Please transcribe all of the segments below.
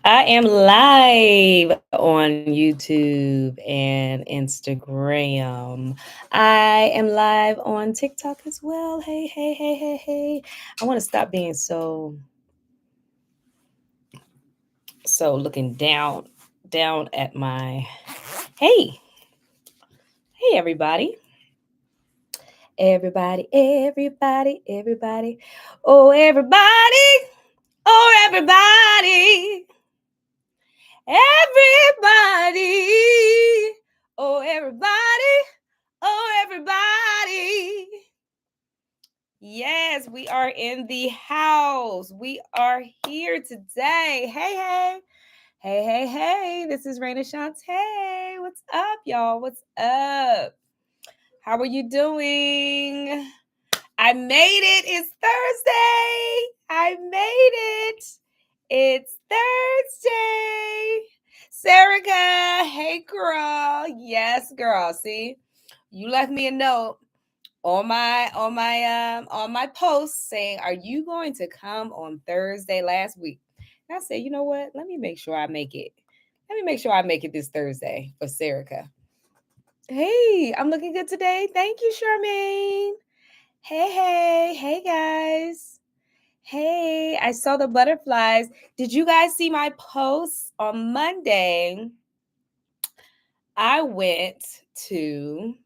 I am live on YouTube and Instagram. I am live on TikTok as well. Hey, hey, hey, hey, hey. I want to stop being so looking down at my hey, hey everybody. Everybody. Oh everybody. Oh everybody. Everybody. Oh, everybody. Oh, everybody. Yes, we are in the house. We are here today. Hey, hey. Hey, hey, hey. This is Reina Shaunte. What's up, y'all? What's up? How are you doing? I made it. It's Thursday. I made it. It's Thursday. Serica, hey girl. Yes, girl. See, you left me a note on my post saying, "Are you going to come on Thursday last week?" And I said, "You know what? Let me make sure I make it. Let me make sure I make it this Thursday for Serica." Hey, I'm looking good today. Thank you, Charmaine. Hey guys. Hey, I saw the butterflies. Did you guys see my post on Monday? I went to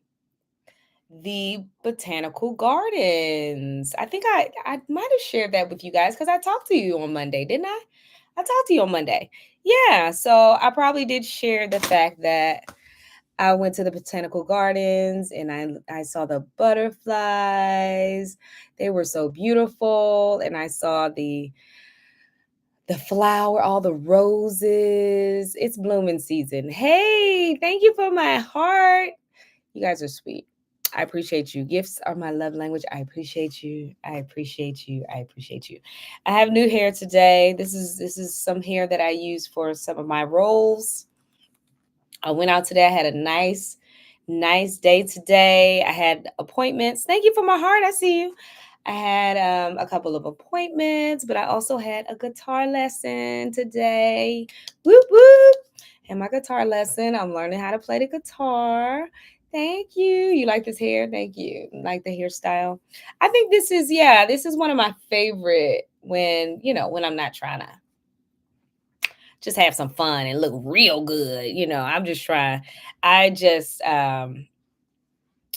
the botanical gardens. I think I might have shared that with you guys because I talked to you on Monday, didn't I? I talked to you on Monday. Yeah, so I probably did share the fact that I went to the botanical gardens and I saw the butterflies. They were so beautiful, and I saw the flower, all the roses. It's blooming season. Hey, thank you for my heart. You guys are sweet. I appreciate you. Gifts are my love language. I appreciate you. I appreciate you. I appreciate you. I have new hair today. This is some hair that I use for some of my roles. I went out today. I had a nice day today. I had appointments. Thank you for my heart. I see you. I had a couple of appointments, but I also had a guitar lesson today. Whoop whoop. And my guitar lesson, I'm learning how to play the guitar. Thank you. You like this hair? Thank you. Like the hairstyle? I think this is one of my favorite when I'm not trying to just have some fun and look real good. I'm just trying. I just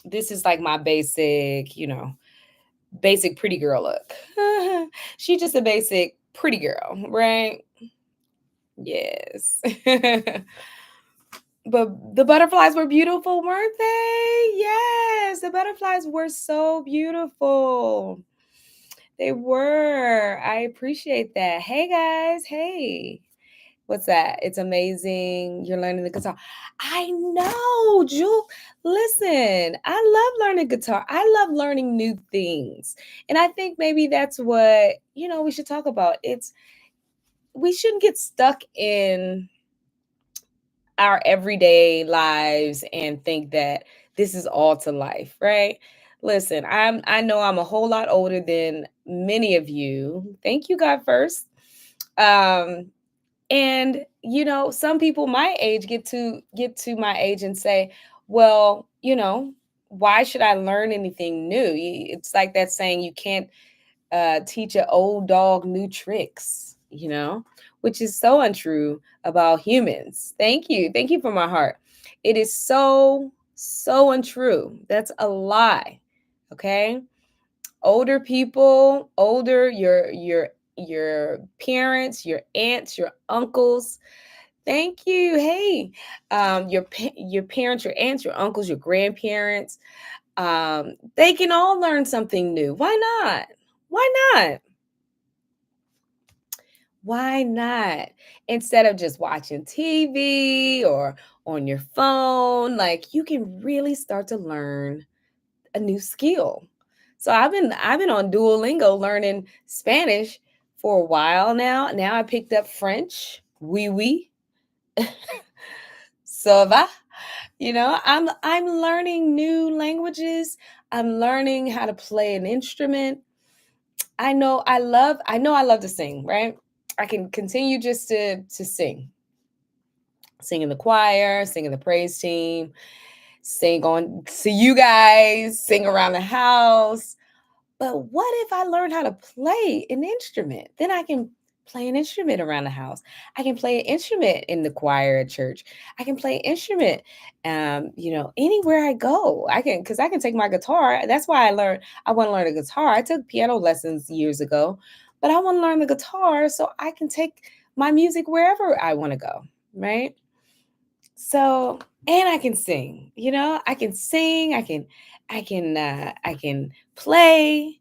This is like my basic pretty girl look. She's just a basic pretty girl, right? Yes. But the butterflies were beautiful, weren't they? Yes, the butterflies were so beautiful. They were. I appreciate that. Hey guys, hey. What's that? It's amazing. You're learning the guitar. I know, Jewel. Listen, I love learning guitar. I love learning new things. And I think maybe that's what, we should talk about. We shouldn't get stuck in our everyday lives and think that this is all to life, right? Listen, I know I'm a whole lot older than many of you. Thank you, God first. Um, and some people my age get to my age and say, well, why should I learn anything new? It's like that saying, you can't teach an old dog new tricks, which is so untrue about humans. Thank you for my heart. It is so untrue. That's a lie. Okay. Older people, your parents, your aunts, your uncles. Thank you. Hey, your parents, your aunts, your uncles, your grandparents. They can all learn something new. Why not? Why not? Why not? Instead of just watching TV or on your phone, like you can really start to learn a new skill. So I've been on Duolingo learning Spanish for a while now. Now I picked up French. Oui, oui. Ça va? I'm learning new languages. I'm learning how to play an instrument. I know I love to sing, right? I can continue just to sing in the choir, sing in the praise team, sing on to you guys, sing around the house. But what if I learn how to play an instrument? Then I can play an instrument around the house. I can play an instrument in the choir at church. I can play an instrument, anywhere I go. Because I can take my guitar. That's why I want to learn the guitar. I took piano lessons years ago, but I want to learn the guitar so I can take my music wherever I want to go, right? So, and I can sing, I can sing, I can play.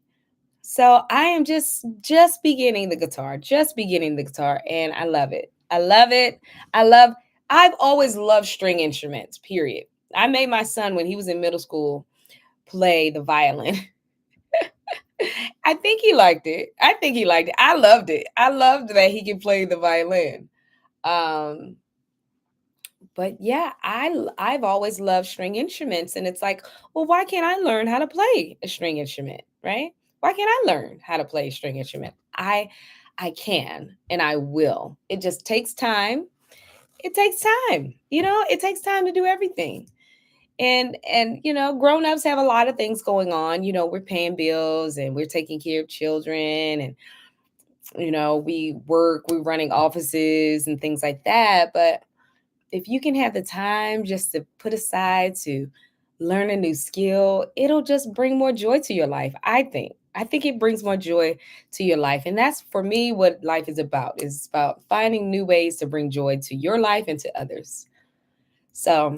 So I am just beginning the guitar, and I love it. I love it. I love I've always loved string instruments, period. I made my son when he was in middle school play the violin. I think he liked it. I loved it. I loved that he could play the violin. Um but yeah, I've always loved string instruments, and it's like, well, why can't I learn how to play a string instrument, right? Why can't I learn how to play a string instrument? I can, and I will. It just takes time. It takes time. It takes time to do everything. And grown-ups have a lot of things going on. We're paying bills and we're taking care of children, and we work, we're running offices and things like that. But if you can have the time just to put aside to learn a new skill, it'll just bring more joy to your life. I think it brings more joy to your life. And that's, for me, what life is about. It's about finding new ways to bring joy to your life and to others. So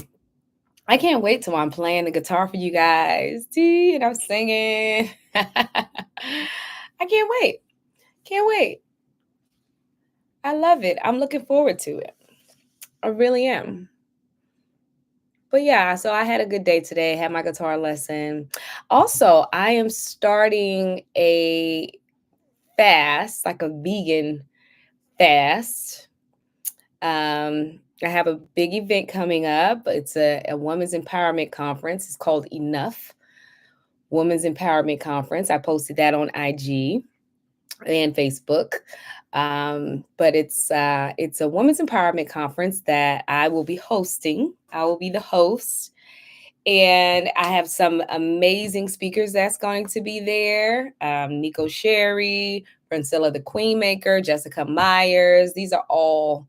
I can't wait till I'm playing the guitar for you guys. And I'm singing. I can't wait. Can't wait. I love it. I'm looking forward to it. I really am. But yeah, so I had a good day today. Had my guitar lesson. Also, I am starting a fast, like a vegan fast. I have a big event coming up. It's a women's empowerment conference. It's called Enough Women's Empowerment Conference. I posted that on IG and Facebook. But it's a women's empowerment conference that I will be hosting. I will be the host, and I have some amazing speakers that's going to be there. Nico Sherry, Francilla the Queenmaker, Jessica Myers. These are all,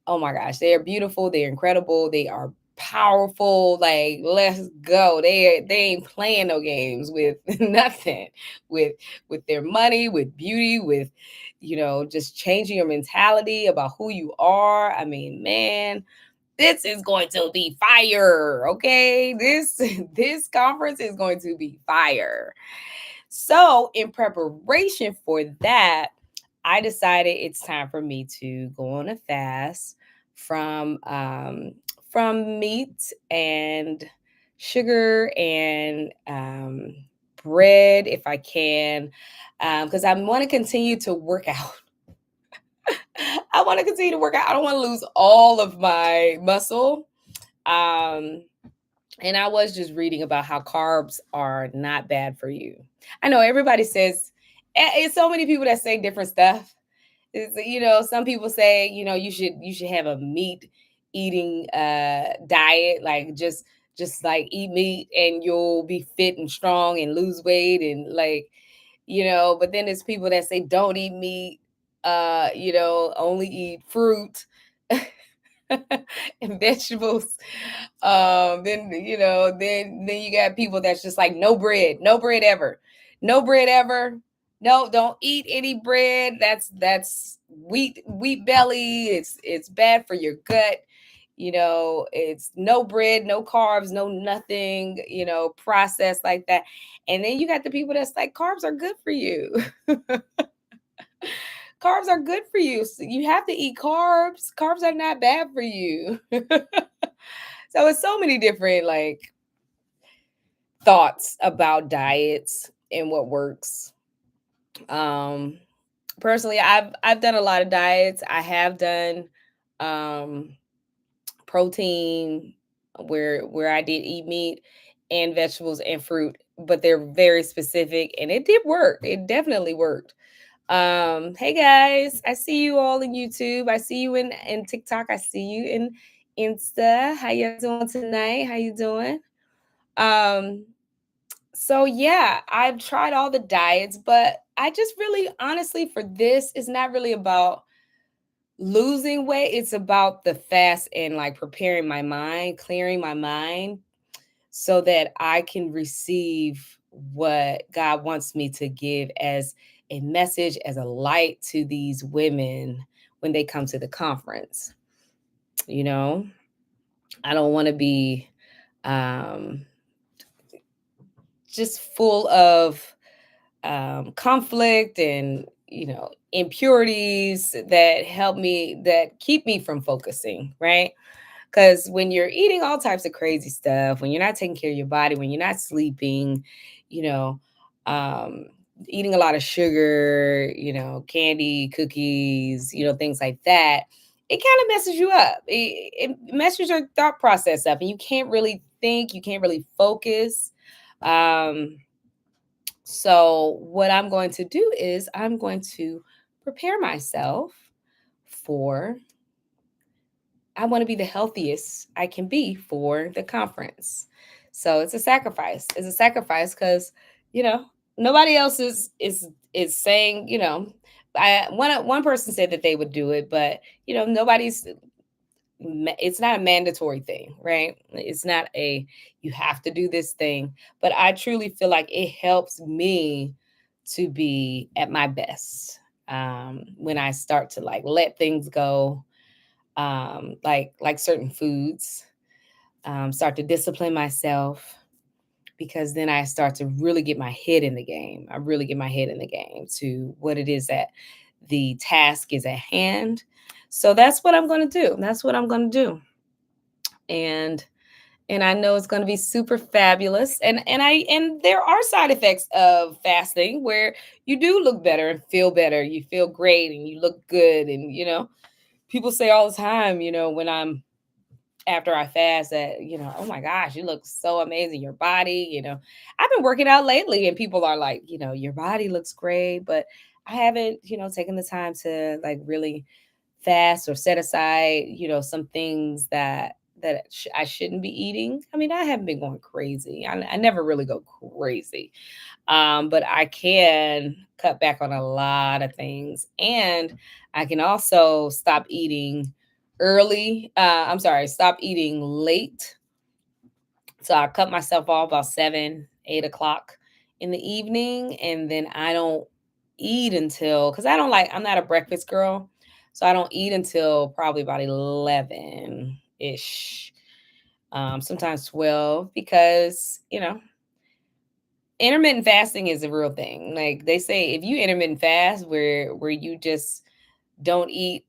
oh my gosh, they are beautiful. They're incredible. They are powerful. Like, let's go. They ain't playing no games with nothing, with their money, with beauty, with just changing your mentality about who you are. I mean, man, this is going to be fire. Okay, this conference is going to be fire. So in preparation for that, I decided it's time for me to go on a fast from meat and sugar and bread, if I can, because I want to continue to work out. I want to continue to work out. I don't want to lose all of my muscle. Um, and I was just reading about how carbs are not bad for you. I know everybody says, it's so many people that say different stuff. Some people say, you should have a meat eating diet, like just like eat meat and you'll be fit and strong and lose weight, and like, but then there's people that say don't eat meat, only eat fruit and vegetables. Then you got people that's just like no bread, no bread ever, no bread ever. No, don't eat any bread. That's wheat belly. It's bad for your gut. It's no bread, no carbs, no nothing, processed like that. And then you got the people that's like, carbs are good for you. Carbs are good for you. So you have to eat carbs. Carbs are not bad for you. So it's so many different like thoughts about diets and what works. Um Personally, I've done a lot of diets. I have done um protein where I did eat meat and vegetables and fruit, but they're very specific, and it did work. It definitely worked. Hey guys, I see you all in YouTube. I see you in TikTok. I see you in Insta. How you doing tonight? How you doing? Um, so yeah, I've tried all the diets, but I just really honestly for this it's not really about losing weight. It's about the fast and like preparing my mind, clearing my mind so that I can receive what God wants me to give as a message, as a light to these women when they come to the conference. You know, I don't want to be um, just full of conflict and, impurities that keep me from focusing, right? Because when you're eating all types of crazy stuff, when you're not taking care of your body, when you're not sleeping, you know, um, eating a lot of sugar, candy, cookies, things like that, it kind of messes you up. It messes your thought process up, and you can't really think, you can't really focus. Um, so, what I'm going to do is I'm going to prepare myself for I want to be the healthiest I can be for the conference. So it's a sacrifice. It's a sacrifice because, you know, nobody else is saying, one person said that they would do it, but nobody's it's not a mandatory thing, right? It's not a you have to do this thing, but I truly feel like it helps me to be at my best when I start to like let things go, like certain foods, start to discipline myself because then I start to really get my head in the game. I really get my head in the game to what it is that the task is at hand. So that's what I'm going to do. That's what I'm going to do. And I know it's going to be super fabulous. And there are side effects of fasting where you do look better and feel better. You feel great and you look good and people say all the time, when I'm after I fast that, oh my gosh, you look so amazing. Your body, I've been working out lately and people are like, your body looks great, but I haven't, taken the time to like really fast or set aside, some things that I shouldn't be eating. I mean, I haven't been going crazy. I never really go crazy. But I can cut back on a lot of things. And I can also stop eating early. I'm sorry, stop eating late. So I cut myself off about 7, 8 o'clock in the evening. And then I don't eat until, because I'm not a breakfast girl. So I don't eat until probably about 11 ish, sometimes 12, because, intermittent fasting is a real thing. Like they say, if you intermittent fast where you just don't eat,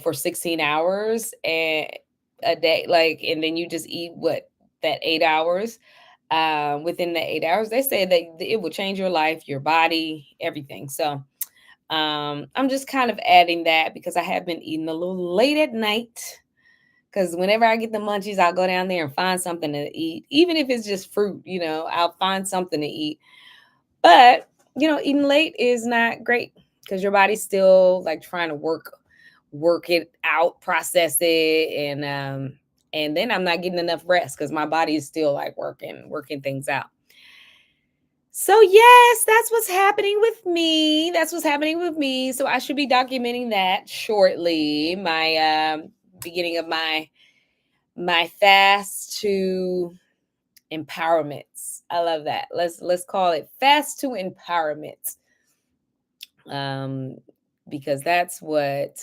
for 16 hours and a day, like, and then you just eat what that 8 hours. Within the 8 hours, they say that it will change your life, your body, everything. So I'm just kind of adding that because I have been eating a little late at night. Because whenever I get the munchies, I'll go down there and find something to eat, even if it's just fruit. I'll find something to eat, but, eating late is not great because your body's still like trying to work it out, process it, and then I'm not getting enough rest because my body is still like working things out. So yes, that's what's happening with me. That's what's happening with me. So I should be documenting that shortly. My beginning of my fast to empowerments. I love that. Let's call it fast to empowerment. Um, because that's what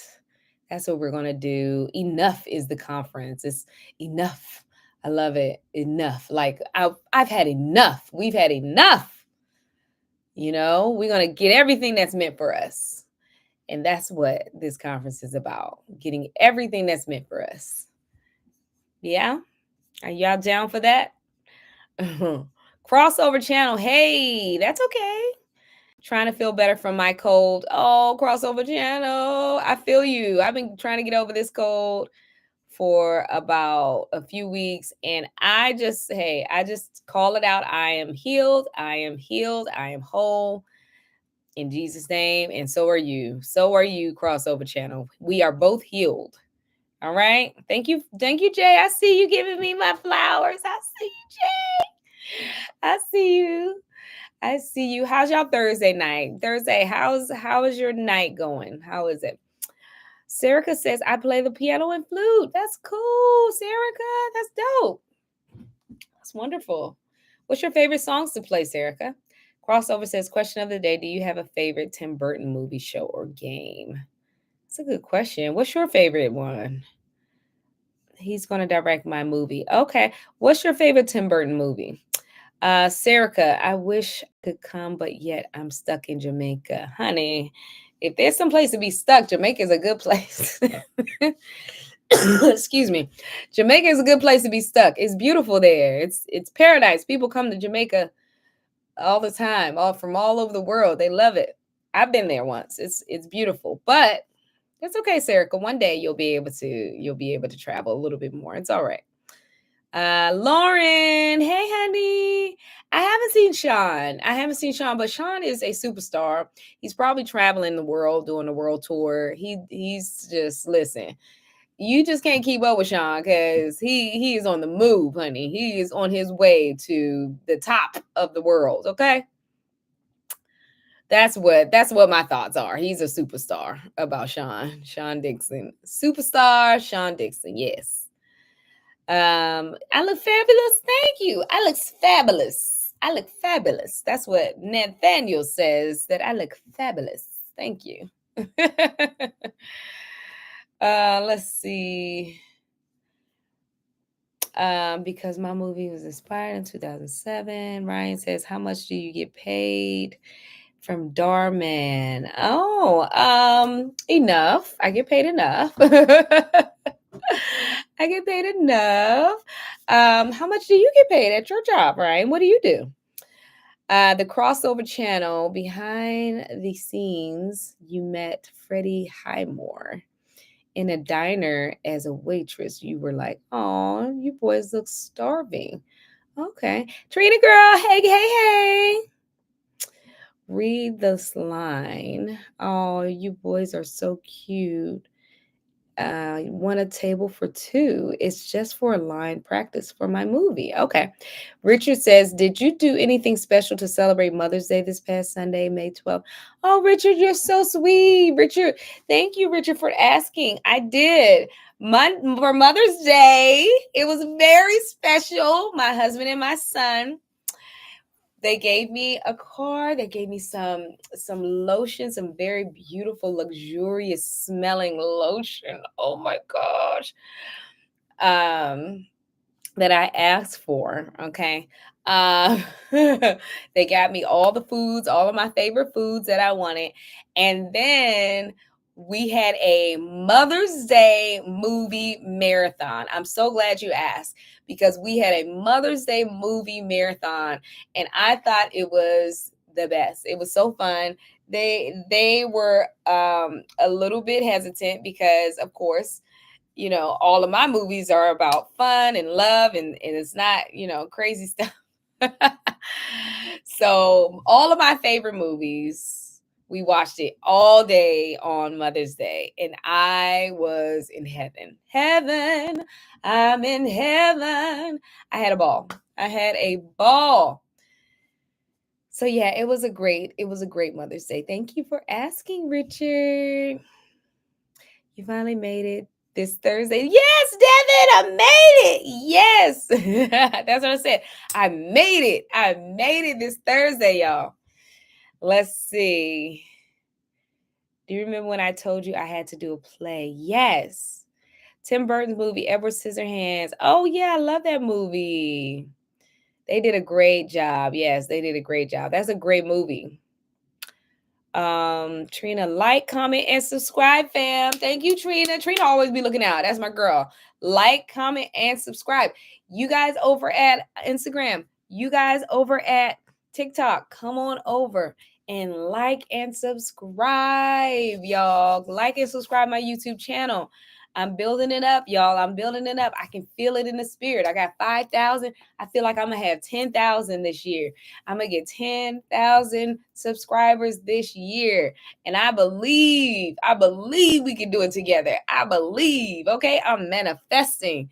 we're gonna do. Enough is the conference. It's enough. I love it. Enough. Like I've had enough. We've had enough. We're gonna get everything that's meant for us. And that's what this conference is about. Getting everything that's meant for us. Yeah. Are y'all down for that? Crossover channel. Hey, that's okay. Trying to feel better from my cold. Oh, crossover channel. I feel you. I've been trying to get over this cold for about a few weeks. And I just call it out. I am healed. I am healed. I am whole. in Jesus' name. And so are you. So are you, Crossover Channel. We are both healed. All right. Thank you. Thank you, Jay. I see you giving me my flowers. I see you, Jay. I see you. I see you. How's y'all Thursday night? Thursday, how is your night going? How is it? Serica says, I play the piano and flute. That's cool, Serica. That's dope. That's wonderful. What's your favorite songs to play, Serica? Crossover says, question of the day, do you have a favorite Tim Burton movie, show, or game? That's a good question. What's your favorite one? He's going to direct my movie. Okay. What's your favorite Tim Burton movie? Serica, I wish I could come, but yet I'm stuck in Jamaica. Honey, if there's some place to be stuck, Jamaica is a good place. Excuse me. Jamaica is a good place to be stuck. It's beautiful there. It's paradise. People come to Jamaica all the time, all from all over the world. They love it. I've been there once. It's beautiful. But it's okay, Serica. One day you'll be able to travel a little bit more. It's all right. Lauren, hey honey. I haven't seen Sean, but Sean is a superstar. He's probably traveling the world, doing the world tour. He's just, listen, you just can't keep up with Sean because he is on the move, honey. He is on his way to the top of the world. Okay. That's what my thoughts are. He's a superstar about Sean Dixon. Superstar Sean Dixon, yes. I look fabulous. Thank you. I look fabulous. I look fabulous. That's what Nathaniel says, that I look fabulous. Thank you. Let's see. Because my movie was inspired in 2007. Ryan says, how much do you get paid from Darman? Oh, enough. I get paid enough. I get paid enough. How much do you get paid at your job, Ryan? What do you do? The Crossover Channel, behind the scenes, you met Freddie Highmore in a diner as a waitress. You were like, oh, you boys look starving. Okay. Trina girl, hey. Read this line. Oh, you boys are so cute. Want a table for two. It's just for a line practice for my movie. Okay. Richard says, did you do anything special to celebrate Mother's Day this past Sunday, May 12th? Oh, Richard, you're so sweet. Richard, thank you, Richard, for asking. I did. For Mother's Day, it was very special. My husband and my son, they gave me a car. They gave me some lotion, some very beautiful, luxurious smelling lotion. Oh my gosh. That I asked for. Okay. They got me all the foods, all of my favorite foods that I wanted. And then we had a Mother's Day movie marathon. I'm so glad you asked, because we had a Mother's Day movie marathon, and I thought it was the best. It was so fun. They were a little bit hesitant because, of course, all of my movies are about fun and love, and it's not, crazy stuff. So all of my favorite movies, we watched it all day on Mother's Day, and I was in heaven. I'm in heaven. I had a ball. So yeah, it was a great Mother's Day. Thank you for asking, Richard. You finally made it this Thursday. Yes, Devin, I made it. Yes. That's what I said. I made it this Thursday, y'all. Let's see. Do you remember when I told you I had to do a play? Yes. Tim Burton's movie, Edward Scissorhands. Oh, yeah, I love that movie. They did a great job. Yes, they did a great job. That's a great movie. Trina, like, comment, and subscribe, fam. Thank you, Trina. Trina always be looking out. That's my girl. Like, comment, and subscribe. You guys over at Instagram, you guys over at TikTok, come on over and like and subscribe, y'all. Like and subscribe my YouTube channel. I'm building it up, y'all. I'm building it up. I can feel it in the spirit. I got 5,000. I feel like I'm going to have 10,000 this year. I'm going to get 10,000 subscribers this year. And I believe we can do it together. I believe, okay? I'm manifesting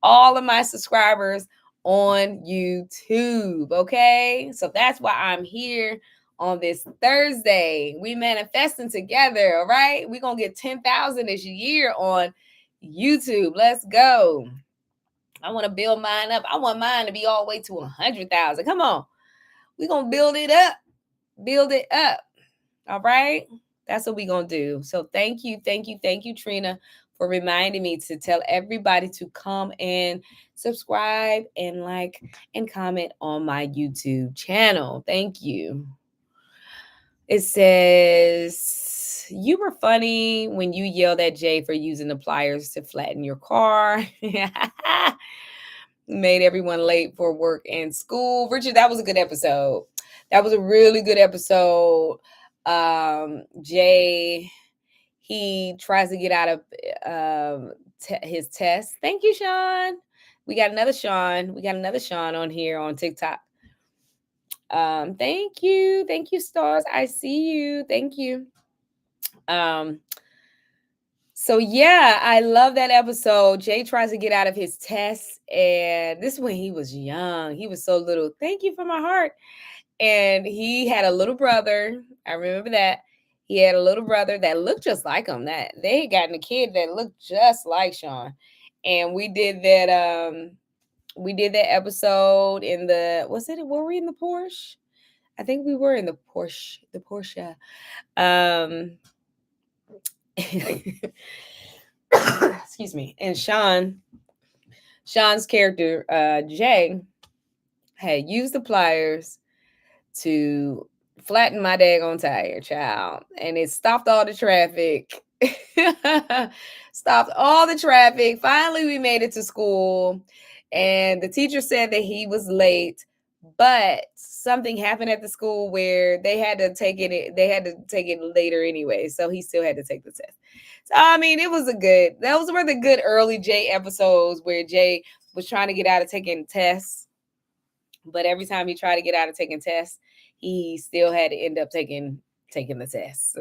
all of my subscribers on YouTube, okay? So that's why I'm here on this Thursday. We manifesting together, all right? We're going to get 10,000 this year on YouTube. Let's go. I want to build mine up. I want mine to be all the way to 100,000. Come on. We're going to build it up. Build it up. All right? That's what we're going to do. So thank you, Trina, for reminding me to tell everybody to come and subscribe and like and comment on my YouTube channel. Thank you. It says, you were funny when you yelled at Jay for using the pliers to flatten your car. Made everyone late for work and school. Richard, that was a good episode. That was a really good episode. Jay, he tries to get out of his test. Thank you, Sean. We got another Sean. On here on TikTok. Thank you, stars. I see you. Thank you. So yeah, I love that episode. Jay tries to get out of his test, and this is when he was young. He was so little. Thank you for my heart. And he had a little brother. I remember that. He had a little brother that looked just like him. That they had gotten a kid that looked just like Sean. And we did that episode in the, were we in the Porsche? I think we were in the Porsche. Excuse me. And Sean's character, Jay, had used the pliers to flatten my daggone tire, child. And it stopped all the traffic. Finally, we made it to school. And the teacher said that he was late, but something happened at the school where they had to take it later anyway. So he still had to take the test. So, I mean, those were the good early Jay episodes where Jay was trying to get out of taking tests. But every time he tried to get out of taking tests, he still had to end up taking the test.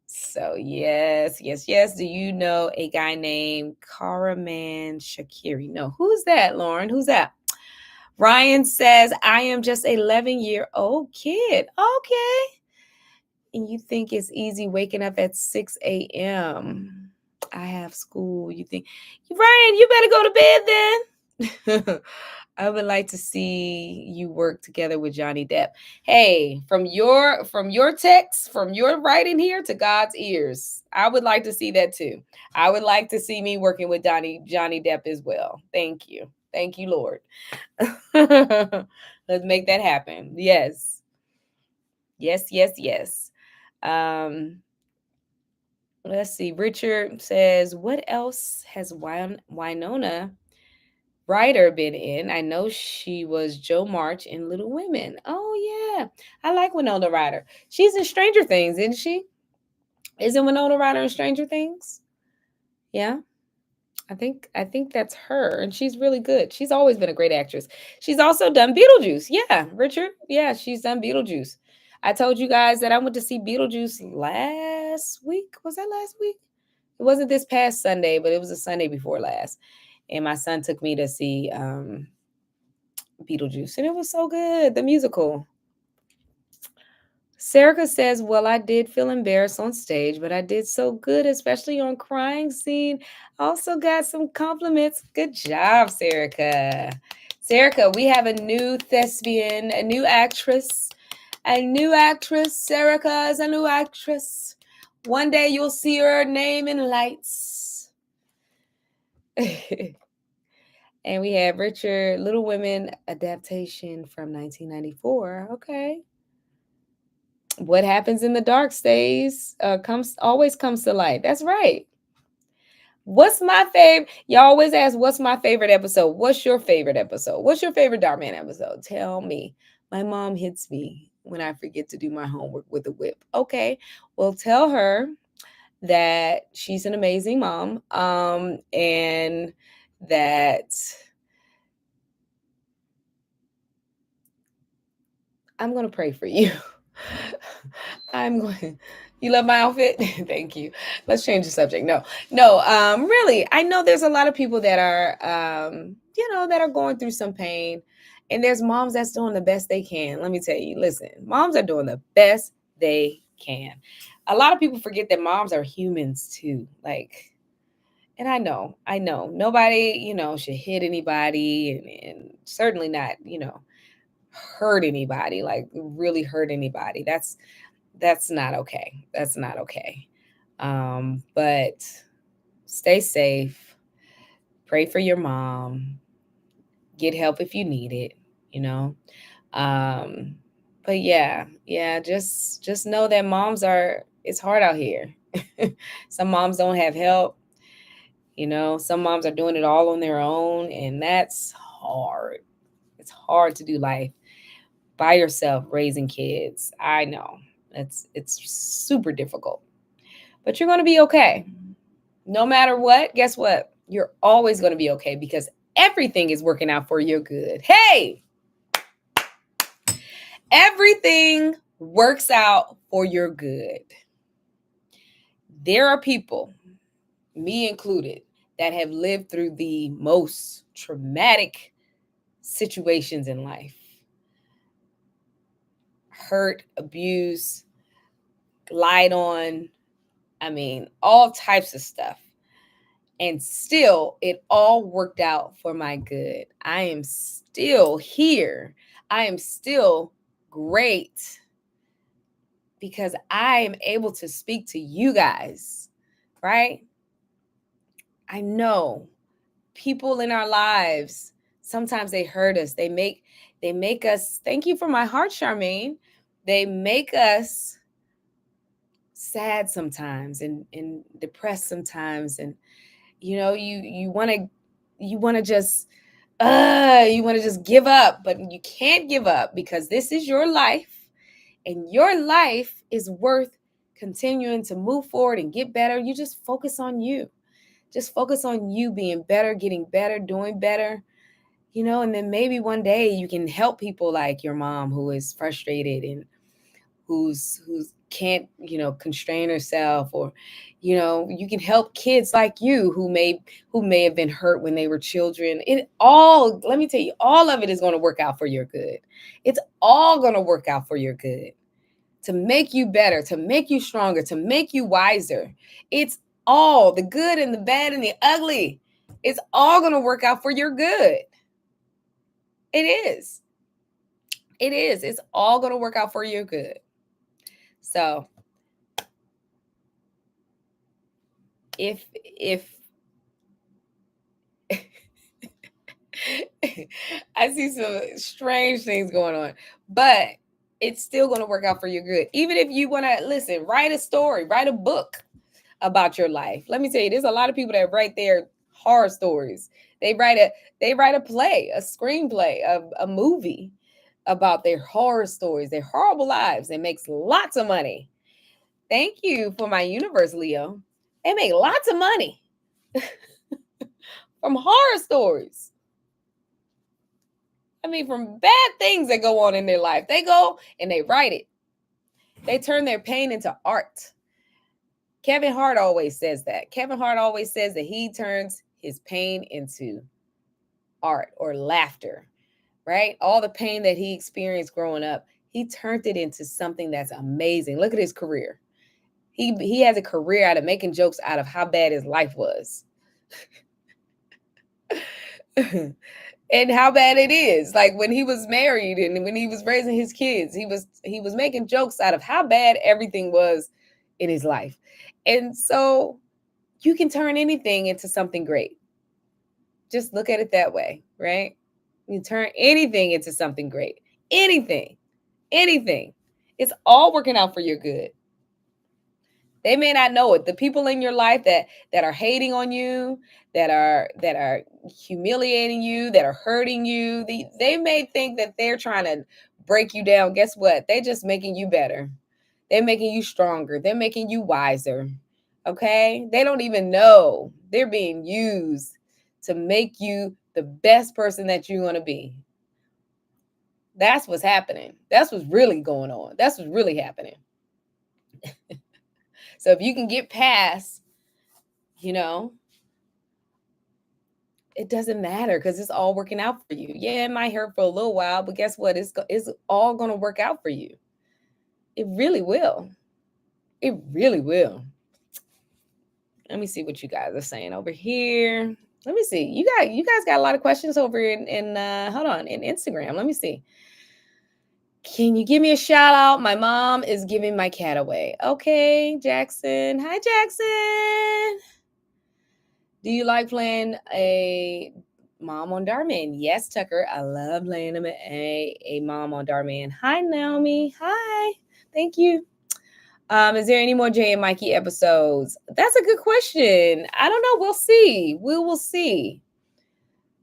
So yes. Do you know a guy named Karaman Shakiri? No. Who's that, Lauren? Who's that? Ryan says, I am just an 11-year-old kid. Okay. And you think it's easy waking up at 6 a.m. I have school. You think, Ryan, you better go to bed then. I would like to see you work together with Johnny Depp. Hey, from your text, from your writing here to God's ears, I would like to see that too. I would like to see me working with Johnny Depp as well. Thank you, Lord. Let's make that happen. Yes. Let's see. Richard says, what else has Winona Ryder been in? I know she was Joe March in Little Women. Oh yeah, I like Winona Ryder. She's in Stranger Things, isn't she? Isn't Winona Ryder in Stranger Things? Yeah, I think that's her, and she's really good. She's always been a great actress. She's also done Beetlejuice. Yeah, Richard. Yeah, she's done Beetlejuice. I told you guys that I went to see Beetlejuice last week. Was that last week? It wasn't this past Sunday, but it was a Sunday before last. And my son took me to see Beetlejuice, and it was so good, the musical. Serica says, well, I did feel embarrassed on stage, but I did so good, especially on crying scene. Also got some compliments. Good job, Serica. Serica, we have a new thespian, a new actress. Serica is a new actress. One day you'll see her name in lights. And we have Richard, Little Women adaptation from 1994. Okay. What happens in the dark always comes to light. That's right. What's my favorite? Y'all always ask, what's my favorite episode? What's your favorite episode? What's your favorite Darkman episode? Tell me. My mom hits me when I forget to do my homework with a whip. Okay. Well, tell her that she's an amazing mom, and that I'm going to pray for you. I'm going. You love my outfit? Thank you. Let's change the subject. No. Really, I know there's a lot of people that are, that are going through some pain, and there's moms that's doing the best they can. Let me tell you, listen, moms are doing the best they can. A lot of people forget that moms are humans too. Like, and I know, nobody, should hit anybody, and certainly not, hurt anybody, like really hurt anybody. That's not okay. That's not okay. But stay safe. Pray for your mom. Get help if you need it, you know. Um, but yeah, just know that it's hard out here. Some moms don't have help, some moms are doing it all on their own, and that's hard. It's hard to do life by yourself raising kids. I know. It's super difficult. But you're going to be okay. No matter what, guess what? You're always going to be okay because everything is working out for your good. Hey! Everything works out for your good. There are people, me included, that have lived through the most traumatic situations in life. Hurt, abuse, lied on, all types of stuff. And still, it all worked out for my good. I am still here. I am still great because I am able to speak to you guys, right? I know people in our lives, sometimes they hurt us. They make us, thank you for my heart, Charmaine. They make us sad sometimes and depressed sometimes, and you want to just give up, but you can't give up because this is your life, and your life is worth continuing to move forward and get better. You just focus on you. Just focus on you being better, getting better, doing better, and then maybe one day you can help people like your mom who is frustrated and who's can't constrain herself, or you can help kids like you who may have been hurt when they were children. Let me tell you, all of it is going to work out for your good. It's all going to work out for your good, to make you better, to make you stronger, to make you wiser. It's all, the good and the bad and the ugly, it's all going to work out for your good. It is. It's all going to work out for your good. So if I see some strange things going on, but it's still going to work out for your good. Even if you want to listen, write a story, write a book about your life. Let me tell you, there's a lot of people that write their horror stories. They write a play, a screenplay, a movie about their horror stories, their horrible lives. It makes lots of money. Thank you for my universe, Leo. They make lots of money from horror stories. From bad things that go on in their life. They go and they write it. They turn their pain into art. Kevin Hart always says that. Kevin Hart always says that he turns his pain into art or laughter, right? All the pain that he experienced growing up, he turned it into something that's amazing. Look at his career. He has a career out of making jokes out of how bad his life was. And how bad it is. Like when he was married and when he was raising his kids, he was making jokes out of how bad everything was in his life. And so you can turn anything into something great. Just look at it that way, right? You turn anything into something great. Anything. It's all working out for your good. They may not know it. The people in your life that are hating on you, that are humiliating you, that are hurting you, they may think that they're trying to break you down. Guess what? They're just making you better. They're making you stronger. They're making you wiser. Okay? They don't even know they're being used to make you the best person that you're going to be. That's what's happening. That's what's really going on. That's what's really happening. So if you can get past, you know, it doesn't matter because it's all working out for you. Yeah, it might hurt for a little while, but guess what? It's all going to work out for you. It really will. It really will. Let me see what you guys are saying over here. Let me see. You guys got a lot of questions over in hold on, in Instagram. Let me see. Can you give me a shout out? My mom is giving my cat away. Okay, Jackson. Hi, Jackson. Do you like playing a mom on Darman? Yes, Tucker. I love playing a mom on Darman. Hi, Naomi. Hi. Thank you. Is there any more Jay and Mikey episodes? That's a good question. I don't know. We'll see. We will see.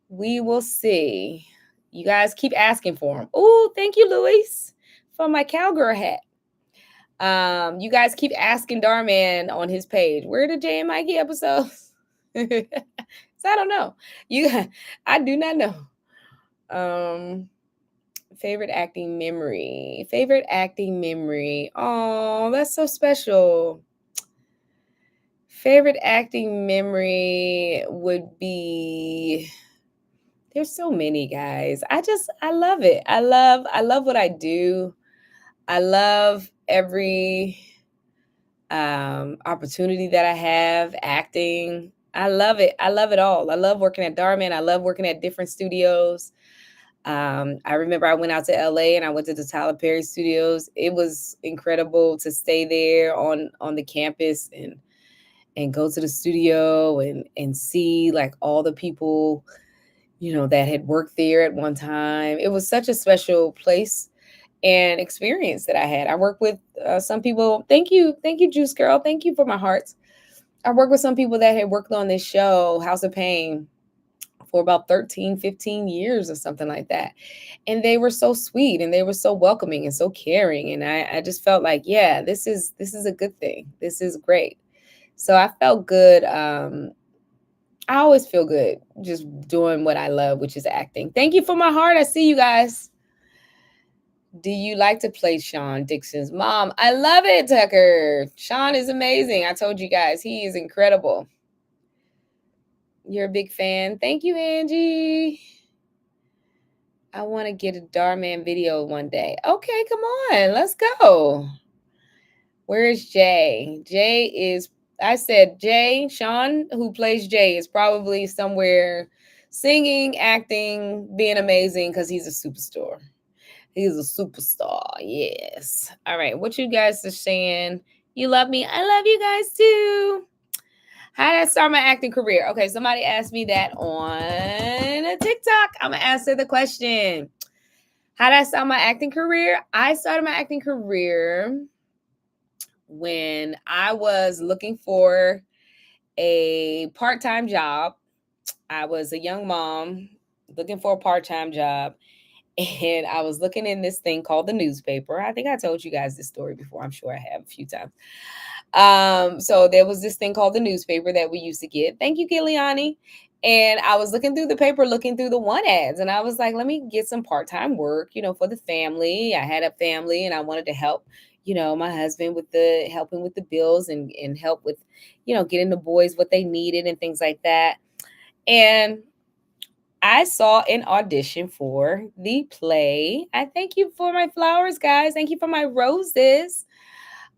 We will see. You guys keep asking for them. Oh, thank you, Luis, for my cowgirl hat. You guys keep asking Darman on his page. Where are the Jay and Mikey episodes? So I don't know. I do not know. Favorite acting memory. Favorite acting memory. Oh, that's so special. Favorite acting memory would be, there's so many, guys. I love it. I love what I do. I love every opportunity that I have acting. I love it. I love it all. I love working at Darman. I love working at different studios. I remember I went out to LA and I went to the Tyler Perry Studios. It was incredible to stay there on the campus and go to the studio and see like all the people, that had worked there at one time. It was such a special place and experience that I had. I worked with some people. Thank you, Juice Girl. Thank you for my hearts. I worked with some people that had worked on this show, House of Pain, for about 13, 15 years or something like that. And they were so sweet and they were so welcoming and so caring. And I just felt like, yeah, this is a good thing. This is great. So I felt good. I always feel good just doing what I love, which is acting. Thank you for my heart. I see you guys. Do you like to play Sean Dixon's mom? I love it, Tucker. Sean is amazing. I told you guys, he is incredible. You're a big fan. Thank you, Angie. I want to get a Darman video one day. Okay, come on. Let's go. Where is Jay? Jay is, I said Jay, Sean, who plays Jay, is probably somewhere singing, acting, being amazing because he's a superstar. He's a superstar. Yes. All right. What you guys are saying? You love me. I love you guys too. How did I start my acting career? Okay. Somebody asked me that on TikTok. I'm going to answer the question. How did I start my acting career? I started my acting career when I was looking for a part-time job. I was a young mom looking for a part-time job. And I was looking in this thing called the newspaper. I think I told you guys this story before. I'm sure I have a few times. So there was this thing called the newspaper that we used to get. Thank you, Giuliani. And I was looking through the paper, looking through the one ads. And I was like, let me get some part-time work, for the family. I had a family and I wanted to help, my husband with helping with the bills and help with, getting the boys what they needed and things like that. And I saw an audition for the play. I thank you for my flowers, guys. Thank you for my roses.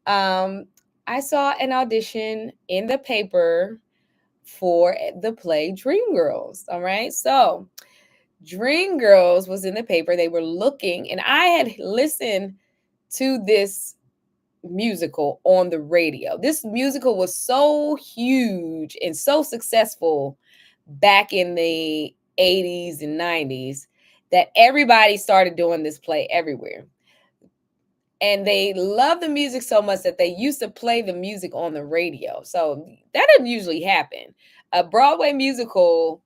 I saw an audition in the paper for the play Dreamgirls. All right. So Dreamgirls was in the paper. They were looking, and I had listened to this musical on the radio. This musical was so huge and so successful back in the 80s and 90s that everybody started doing this play everywhere. And they love the music so much that they used to play the music on the radio. So that doesn't usually happen. A Broadway musical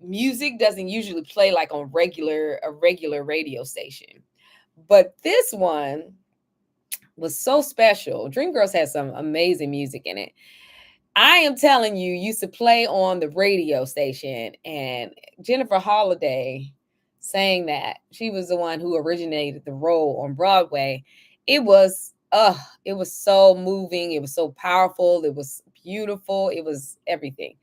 music doesn't usually play like on a regular radio station. But this one was so special. Dreamgirls had some amazing music in it. I am telling you, used to play on the radio station, and Jennifer Holliday sang that. She was the one who originated the role on Broadway. It was so moving, it was so powerful, it was beautiful, it was everything.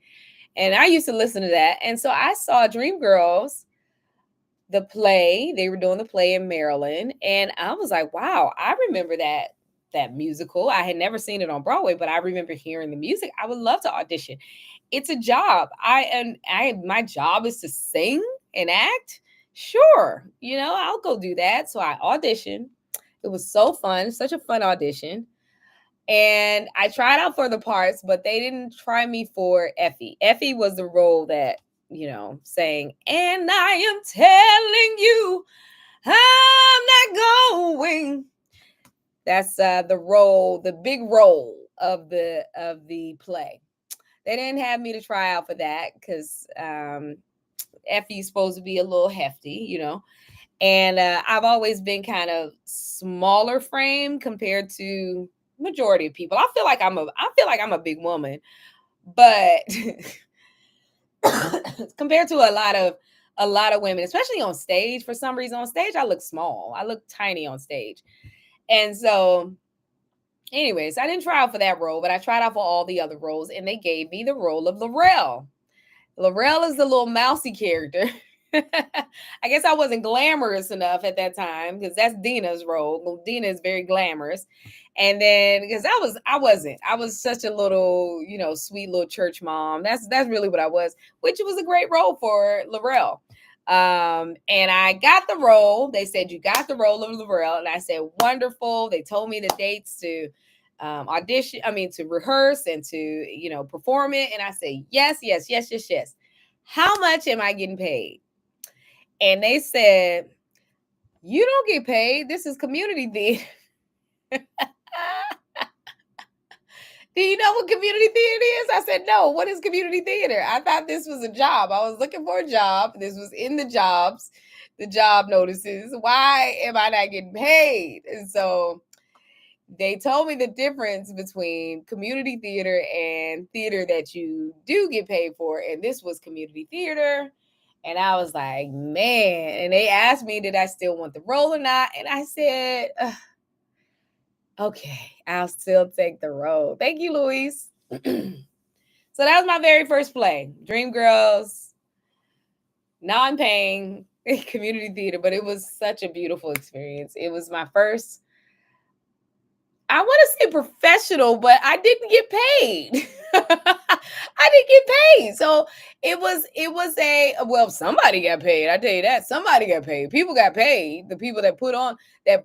And I used to listen to that. And so I saw Dreamgirls, the play. They were doing the play in Maryland, and I was like, wow, I remember that musical. I had never seen it on Broadway, but I remember hearing the music. I would love to audition. It's a job. I my job is to sing and act. Sure, I'll go do that. So I auditioned. It was so fun, such a fun audition. And I tried out for the parts, but they didn't try me for Effie. Effie was the role that, saying, and I am telling you, I'm not going. That's the role, the big role of the play. They didn't have me to try out for that because Effie's supposed to be a little hefty, and I've always been kind of smaller frame compared to majority of people. I feel like I'm a big woman, but compared to a lot of women, especially on stage, for some reason on stage I look small. I look tiny on stage. And so anyways, I didn't try out for that role, but I tried out for all the other roles, and they gave me the role of Laurel. Laurel is the little mousy character. I guess I wasn't glamorous enough at that time because that's Dina's role. Dina is very glamorous. And then because I was such a little, sweet little church mom. That's really what I was, which was a great role for Laurel. And I got the role. They said, you got the role of Laurel. And I said, wonderful. They told me the dates to audition, to rehearse and to, perform it. And I said, yes, yes, yes, yes, yes. How much am I getting paid? And they said, you don't get paid. This is community theater. Do you know what community theater is? I said, no, what is community theater? I thought this was a job. I was looking for a job. This was in the job notices. Why am I not getting paid? And so they told me the difference between community theater and theater that you do get paid for. And this was community theater. And I was like, man. And they asked me, did I still want the role or not? And I said, okay, I'll still take the role. Thank you, Luis. So that was my very first play, Dreamgirls, non-paying community theater, but it was such a beautiful experience. It was my first, I want to say professional, but I didn't get paid. I didn't get paid. So it was somebody got paid. I tell you that. Somebody got paid. People got paid. The people that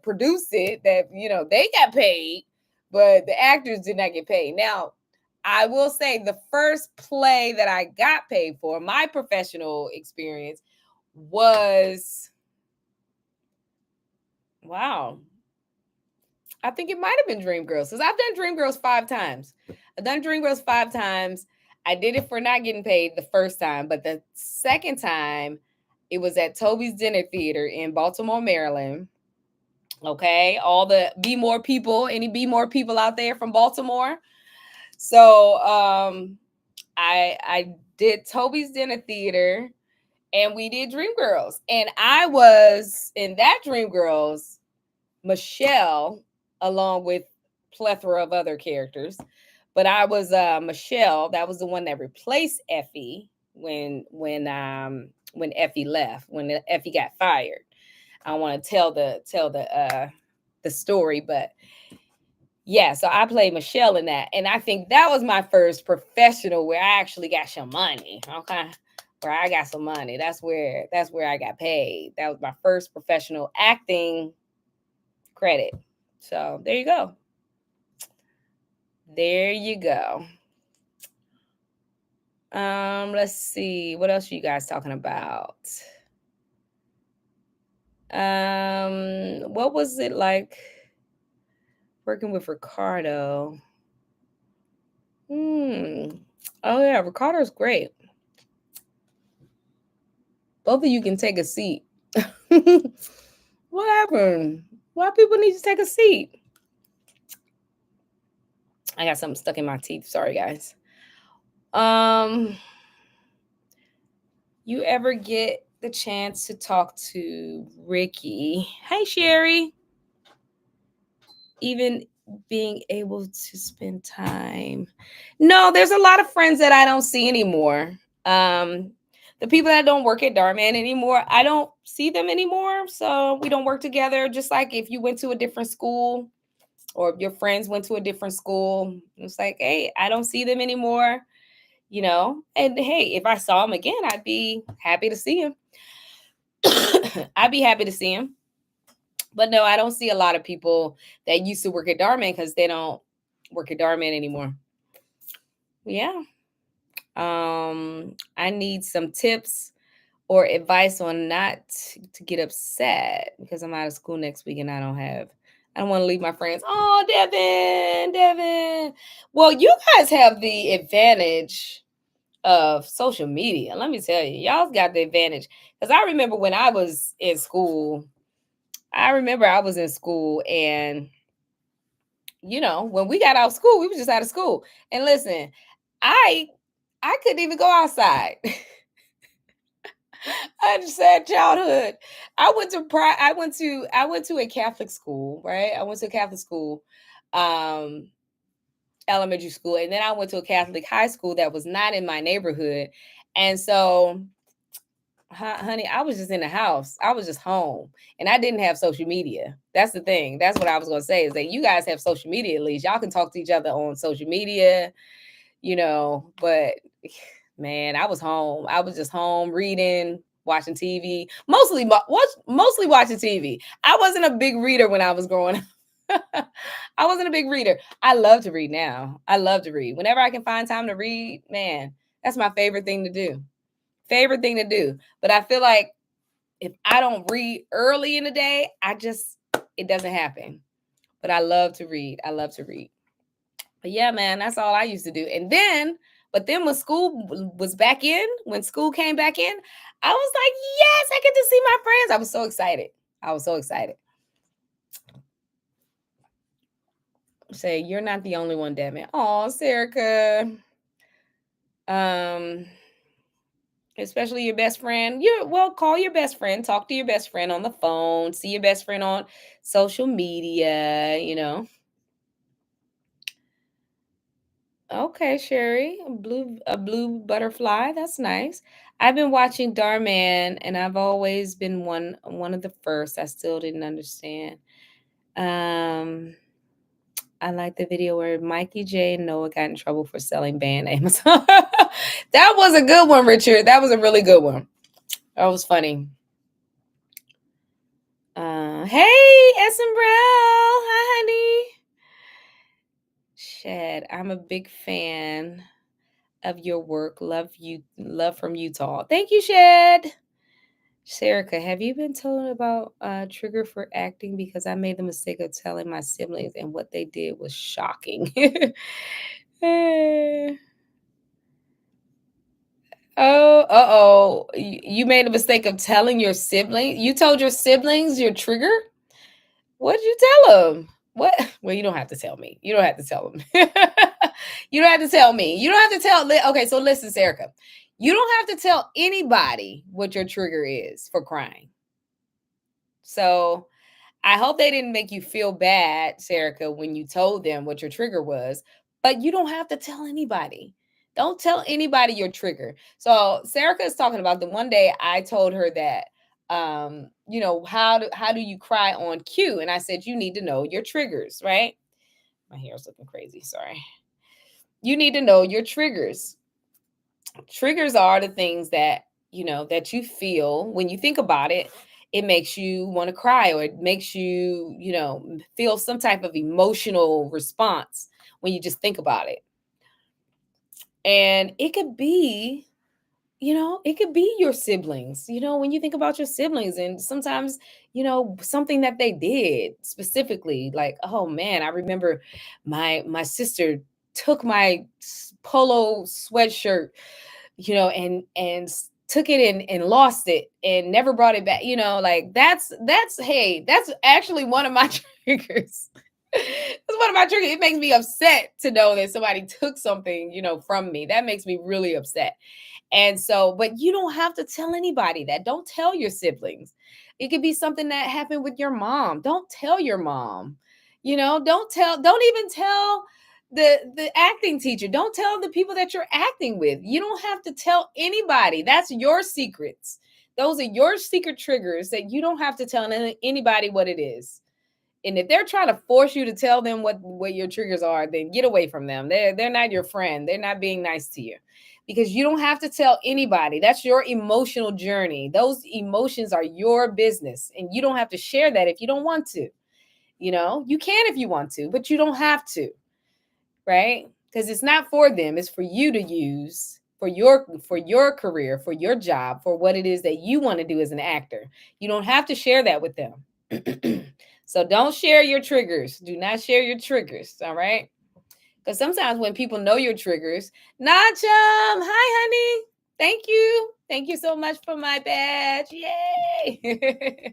produced it, they got paid, but the actors did not get paid. Now, I will say the first play that I got paid for, my professional experience was, wow, I think it might have been Dreamgirls because I've done Dreamgirls 5 times. I've done Dreamgirls 5 times. I did it for not getting paid the first time, but the second time it was at Toby's Dinner Theater in Baltimore, Maryland. Okay, all the Be More people, any Be More people out there from Baltimore? So I did Toby's Dinner Theater, and we did Dreamgirls, and I was in that Dreamgirls, Michelle, along with plethora of other characters. But I was Michelle. That was the one that replaced Effie when Effie left, when Effie got fired. I don't want to tell the story, but yeah, so I played Michelle in that. And I think that was my first professional where I actually got some money. Okay. Where I got some money. That's where I got paid. That was my first professional acting credit. So there you go. There you go. Let's see. What else are you guys talking about? What was it like working with Ricardo? Oh yeah, Ricardo's great. Both of you can take a seat. What happened? Why people need to take a seat? I got something stuck in my teeth. Sorry, guys. Um, you ever get the chance to talk to Ricky? Hey, Sherry. Even being able to spend time. No, there's a lot of friends that I don't see anymore. Um, the people that don't work at Darman anymore, I don't see them anymore. So we don't work together. Just like if you went to a different school or your friends went to a different school, it's like, hey, I don't see them anymore, you know. And hey, if I saw him again, I'd be happy to see him. I'd be happy to see him. But no, I don't see a lot of people that used to work at Darman because they don't work at Darman anymore. Yeah. I need some tips or advice on not to get upset because I'm out of school next week and I don't want to leave my friends. Oh, Devin. Well, you guys have the advantage of social media. Let me tell you, y'all got the advantage. Because I remember when I was in school, and when we got out of school, we were just out of school. And listen, I couldn't even go outside. I just had childhood. I went to a Catholic school, right? I went to a Catholic school, um, elementary school, and then I went to a Catholic high school that was not in my neighborhood. And so, honey, I was just in the house. I was just home, and I didn't have social media. That's the thing. That's what I was going to say is that you guys have social media at least. Y'all can talk to each other on social media, but man, I was home. I was just home reading, watching TV, mostly watching TV. I wasn't a big reader when I was growing up. I wasn't a big reader. I love to read now. I love to read. Whenever I can find time to read, man, that's my favorite thing to do. Favorite thing to do. But I feel like if I don't read early in the day, it doesn't happen. But I love to read. I love to read. But yeah, man, that's all I used to do. But then when when school came back in, I was like, yes, I get to see my friends. I was so excited. I was so excited. Say, you're not the only one, damn it. Oh, Serica. Especially your best friend. Call your best friend, talk to your best friend on the phone, see your best friend on social media. Okay, Sherry, a blue butterfly. That's nice. I've been watching Darman, and I've always been one of the first. I still didn't understand. Um, I like the video where Mikey J and Noah got in trouble for selling band names. That was a good one, Richard. That was a really good one. That was funny. Hey, Essenbrell. Hi, honey. Shad, I'm a big fan of your work. Love from Utah. Thank you, Shad. Serica, have you been told about trigger for acting? Because I made the mistake of telling my siblings, and what they did was shocking. Oh. You made a mistake of telling your siblings. You told your siblings your trigger? What did you tell them? What? Well, you don't have to tell me. You don't have to tell them. You don't have to tell me. You don't have to tell. Okay, so listen, Serica. You don't have to tell anybody what your trigger is for crying. So I hope they didn't make you feel bad, Serica, when you told them what your trigger was, but you don't have to tell anybody. Don't tell anybody your trigger. So Serica is talking about the one day I told her that, how do you cry on cue? And I said, you need to know your triggers, right? My hair's looking crazy. Sorry. You need to know your triggers. Triggers are the things that, that you feel when you think about it. It makes you want to cry, or it makes you, feel some type of emotional response when you just think about it. And it could be, your siblings, when you think about your siblings, and sometimes, something that they did specifically, like, oh man, I remember my sister took my polo sweatshirt, and took it and lost it and never brought it back. Like that's actually one of my triggers. That's one of my triggers. It makes me upset to know that somebody took something, from me. That makes me really upset. And so, but you don't have to tell anybody that. Don't tell your siblings. It could be something that happened with your mom. Don't tell your mom. Don't even tell the acting teacher. Don't tell the people that you're acting with. You don't have to tell anybody. That's your secrets. Those are your secret triggers that you don't have to tell anybody what it is. And if they're trying to force you to tell them what your triggers are, then get away from them. They're not your friend. They're not being nice to you, because you don't have to tell anybody. That's your emotional journey. Those emotions are your business, and you don't have to share that if you don't want to. You can if you want to, but you don't have to, right? Because it's not for them. It's for you to use for your career, for your job, for what it is that you want to do as an actor. You don't have to share that with them. So don't share your triggers. Do not share your triggers. All right. Because sometimes when people know your triggers, Nachum, hi, honey. Thank you. Thank you so much for my badge. Yay.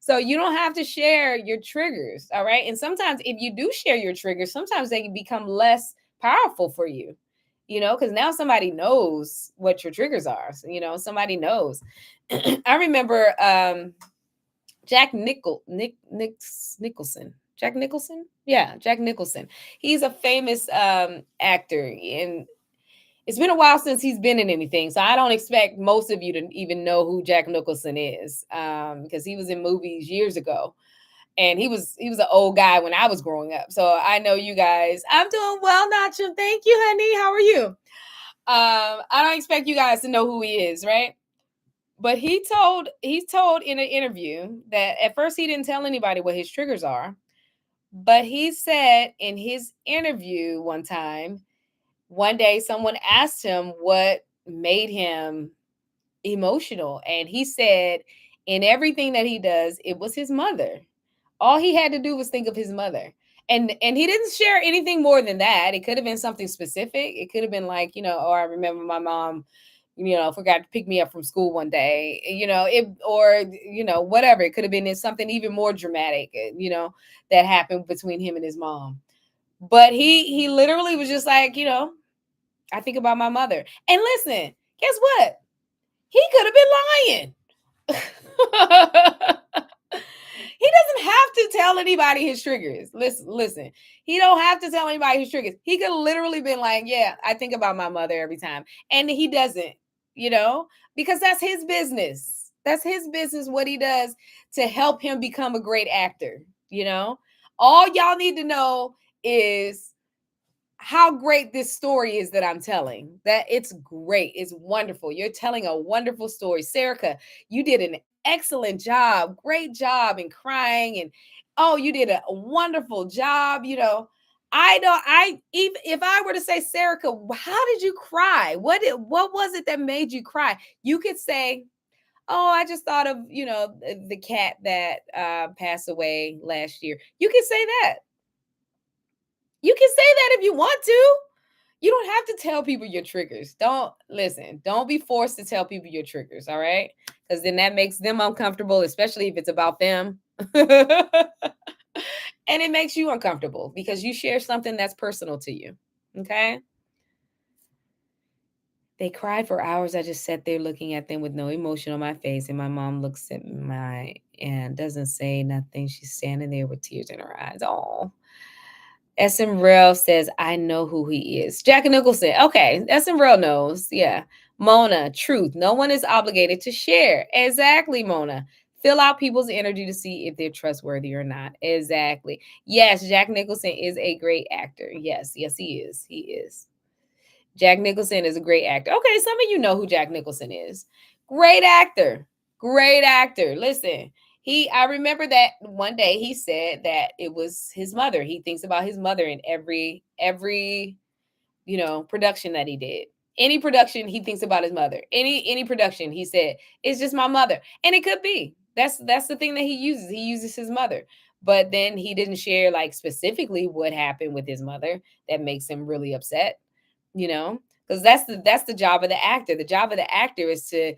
So you don't have to share your triggers. All right. And sometimes if you do share your triggers, sometimes they can become less powerful for you, because now somebody knows what your triggers are. So, somebody knows. I remember Nicholson. Jack Nicholson? Yeah, Jack Nicholson. He's a famous actor, and it's been a while since he's been in anything. So I don't expect most of you to even know who Jack Nicholson is, because he was in movies years ago. And he was an old guy when I was growing up. So I know you guys. I'm doing well, Nacho. Thank you, honey. How are you? I don't expect you guys to know who he is, right? But he's told in an interview that at first he didn't tell anybody what his triggers are. But he said in his interview one day, someone asked him what made him emotional. And he said, in everything that he does, it was his mother. All he had to do was think of his mother. And he didn't share anything more than that. It could have been something specific. It could have been like, I remember my mom, forgot to pick me up from school one day, whatever. It could have been something even more dramatic, that happened between him and his mom. But he literally was just like, I think about my mother. And listen, guess what? He could have been lying. He doesn't have to tell anybody his triggers. Listen. He don't have to tell anybody his triggers. He could literally been like, yeah, I think about my mother every time. And he doesn't, because that's his business. That's his business, what he does to help him become a great actor, All y'all need to know is how great this story is that I'm telling. That it's great. It's wonderful. You're telling a wonderful story. Serica, you did an excellent job. Great job in crying. And you did a wonderful job. Even if I were to say, Serica, how did you cry? What was it that made you cry? You could say, oh, I just thought of, the cat that passed away last year. You can say that. You can say that if you want to. You don't have to tell people your triggers. Don't be forced to tell people your triggers, all right? Because then that makes them uncomfortable, especially if it's about them. And it makes you uncomfortable because you share something that's personal to you, okay? They cried for hours. I just sat there looking at them with no emotion on my face. And my mom looks at and doesn't say nothing. She's standing there with tears in her eyes. Oh. SM Real says, I know who he is. Jack Nicholson. Okay. SM Real knows. Yeah. Mona, truth. No one is obligated to share. Exactly, Mona. Fill out people's energy to see if they're trustworthy or not. Exactly. Yes, Jack Nicholson is a great actor. Yes, he is. He is. Jack Nicholson is a great actor. Okay, some of you know who Jack Nicholson is. Great actor. Great actor. Listen, I remember that one day he said that it was his mother. He thinks about his mother in every production that he did. Any production, he thinks about his mother. Any production, he said, it's just my mother. And it could be. That's the thing that he uses. He uses his mother. But then he didn't share like specifically what happened with his mother that makes him really upset. because that's the job of the actor. The job of the actor is to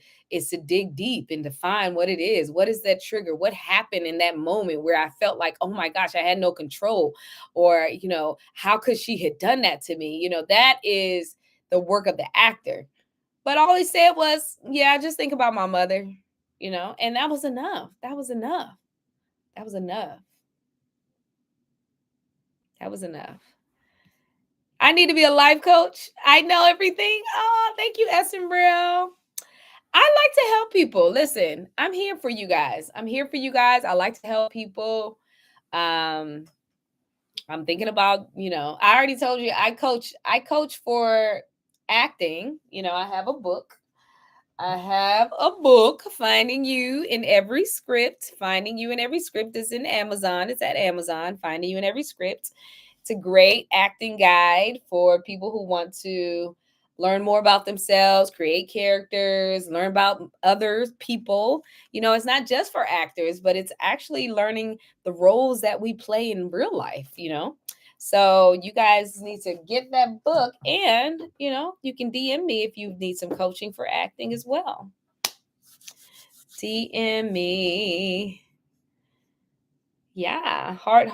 dig deep and define what it is. What is that trigger? What happened in that moment where I felt like, oh my gosh, I had no control, or how could she have done that to me? That is the work of the actor. But all he said was, yeah, just think about my mother, and that was enough. That was enough. That was enough. That was enough. I need to be a life coach. I know everything. Oh, thank you, Essen Brill. I like to help people. Listen, I'm here for you guys. I'm here for you guys. I like to help people. Um, I'm thinking about, I already told you I coach for acting. I have a book. I have a book, Finding You in Every Script. Finding You in Every Script is in Amazon. It's at Amazon, Finding You in Every Script. It's a great acting guide for people who want to learn more about themselves, create characters, learn about other people. It's not just for actors, but it's actually learning the roles that we play in real life. So you guys need to get that book, and you can DM me if you need some coaching for acting as well. DM me. Yeah, heart.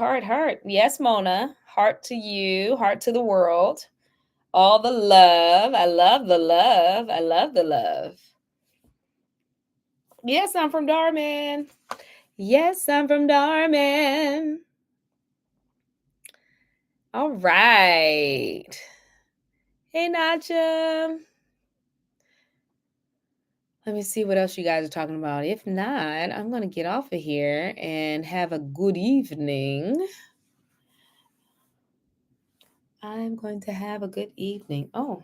Yes, Mona. Heart to you, heart to the world. All the love. I love the love. I love the love. Yes, I'm from Darman. Yes, I'm from Darman. All right. Hey, Nacha. Let me see what else you guys are talking about. If not, I'm going to get off of here and have a good evening. I'm going to have a good evening. Oh.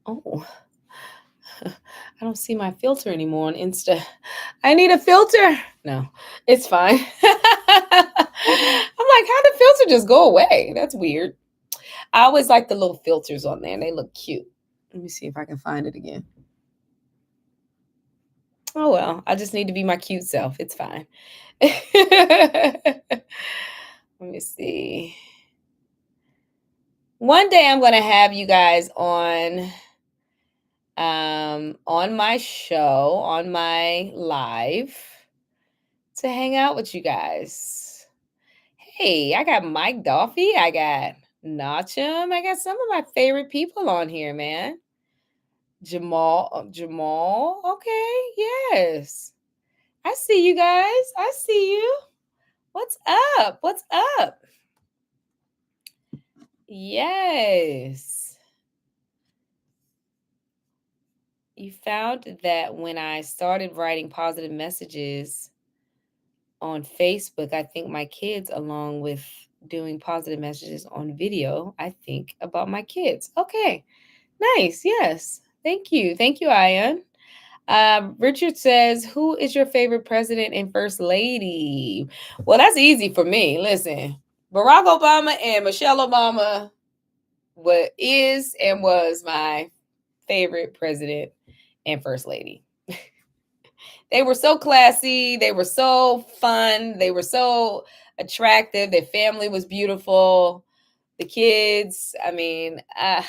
I don't see my filter anymore on Insta. I need a filter. No, it's fine. I'm like, how did filter just go away? That's weird. I always like the little filters on there. They look cute. Let me see if I can find it again. Oh well, I just need to be my cute self. It's fine. Let me see. One day I'm going to have you guys on my show, on my live, to hang out with you guys. Hey, I got Mike Duffy, I got Nachum, I got some of my favorite people on here, man. Jamal, okay, yes. I see you guys. I see you. What's up? What's up? Yes. You found that when I started writing positive messages on Facebook, I think my kids, along with doing positive messages on video, I think about my kids. Okay, nice. Yes. Thank you. Thank you, Ian. Richard says, who is your favorite president and first lady? Well, that's easy for me. Listen, Barack Obama and Michelle Obama is and was my favorite president and first lady. They were so classy. They were so fun. They were so attractive. Their family was beautiful. The kids, I mean, I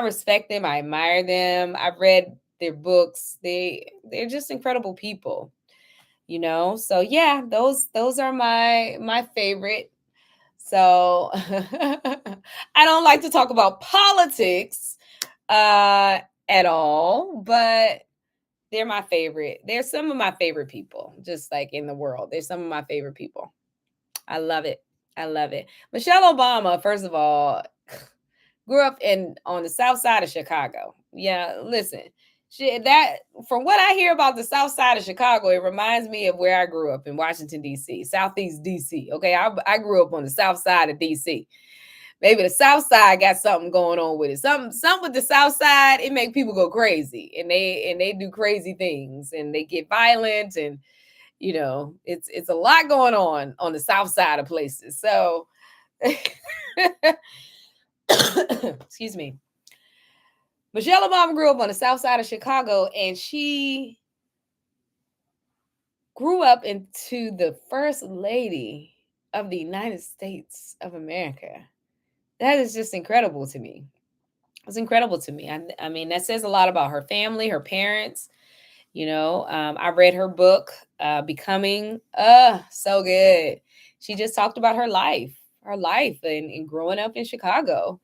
respect them. I admire them. I've read their books. They're just incredible people, So yeah, those are my favorite. So I don't like to talk about politics at all, but they're my favorite. They're some of my favorite people, just like in the world. They're some of my favorite people. I love it. I love it. Michelle Obama, first of all, grew up on the south side of Chicago. Yeah, listen. That from what I hear about the south side of Chicago, it reminds me of where I grew up in Washington, D.C., Southeast D.C. Okay, I grew up on the south side of D.C. Maybe the south side got something going on with it. Something with the south side, it make people go crazy, and they do crazy things, and they get violent, and it's a lot going on the south side of places. So excuse me. Michelle Obama grew up on the south side of Chicago, and she grew up into the first lady of the United States of America. That is just incredible to me. was incredible to me. I mean, that says a lot about her family, her parents. I read her book, Becoming. So good. She just talked about her life, and growing up in Chicago,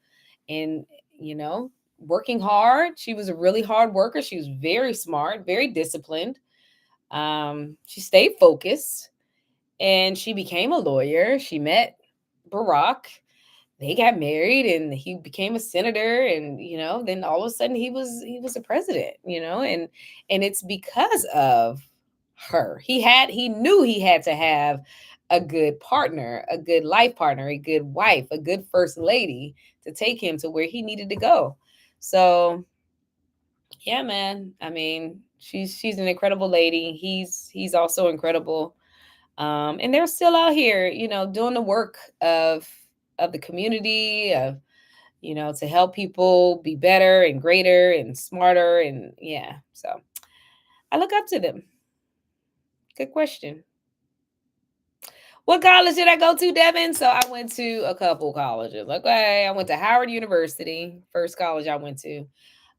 and you know, working hard. She was a really hard worker. She was very smart, very disciplined. She stayed focused, and she became a lawyer. She met Barack. They got married, and he became a senator, and then all of a sudden he was a president, and it's because of her. He knew he had to have a good partner, a good life partner, a good wife, a good first lady to take him to where he needed to go. So yeah, man. I mean, she's an incredible lady. He's also incredible. And they're still out here, doing the work of the community, of to help people be better and greater and smarter. And yeah, so I look up to them. Good question. What college did I go to, Devin? So I went to a couple colleges. Okay, I went to Howard University, first college I went to.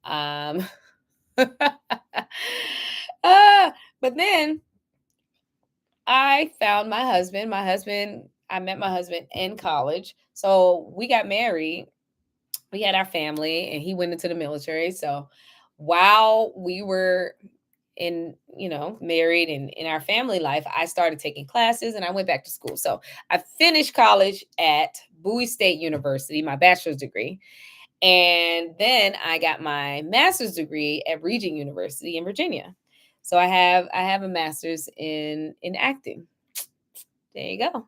Um, but then I found my husband. I met my husband in college. So we got married. We had our family, and he went into the military. So while we were married and in our family life, I started taking classes, and I went back to school. So I finished college at Bowie State University, my bachelor's degree. And then I got my master's degree at Regent University in Virginia. So I have a master's in acting. There you go.